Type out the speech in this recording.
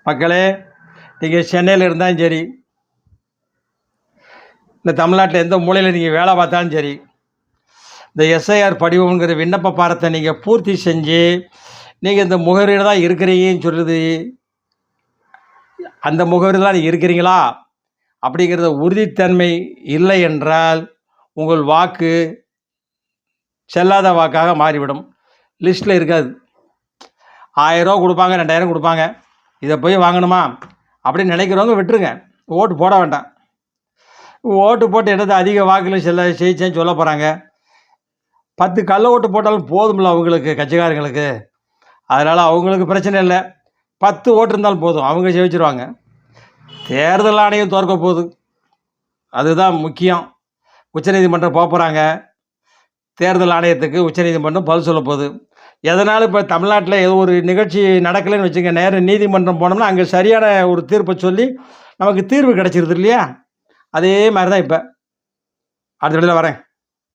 மக்களே, நீங்கள் சென்னையில் இருந்தாலும் சரி, இந்த தமிழ்நாட்டில் எந்த மூலையில் நீங்கள் வேலை பார்த்தாலும் சரி, இந்த எஸ்ஐஆர் படிவம்ங்கிற விண்ணப்ப பாரத்தை நீங்கள் பூர்த்தி செஞ்சு நீங்கள் இந்த முகவரியில் தான் இருக்கிறீங்கன்னு சொல்லுது. அந்த முகவரியில் தான் நீங்கள் இருக்கிறீங்களா அப்படிங்கிறத உறுதித்தன்மை இல்லை என்றால் உங்கள் வாக்கு செல்லாத வாக்காக மாறிவிடும். லிஸ்ட்டில் இருக்காது. 1000 ரூபா கொடுப்பாங்க, 2000 கொடுப்பாங்க, இதை போய் வாங்கணுமா அப்படின்னு நினைக்கிறவங்க விட்டுருங்க. ஓட்டு போட வேண்டாம். ஓட்டு போட்டு என்னது அதிக வாக்கில் ஜெயிச்சேன்னு சொல்ல போகிறாங்க. 10 கள்ள ஓட்டு போட்டாலும் போதும்ல அவங்களுக்கு, கட்சிக்காரங்களுக்கு. அதனால் அவங்களுக்கு பிரச்சனை இல்லை. 10 ஓட்டு இருந்தாலும் போதும், அவங்க ஜெயிச்சிருவாங்க. தேர்தல் ஆணையம் தோற்க போகுது, அதுதான் முக்கியம். உச்சநீதிமன்றம் போக போகிறாங்க. தேர்தல் ஆணையத்துக்கு உச்சநீதிமன்றம் பதில் சொல்ல போகுது. எதனால் இப்போ தமிழ்நாட்டில் ஏதோ ஒரு நிகழ்ச்சி நடக்கலைன்னு வச்சுங்க, நேரம் நீதிமன்றம் போனோம்னா அங்கே சரியான ஒரு தீர்ப்பை சொல்லி நமக்கு தீர்வு கிடச்சிருது இல்லையா? அதே மாதிரி தான் இப்போ. அடுத்த வீடியோவில் வரேன்.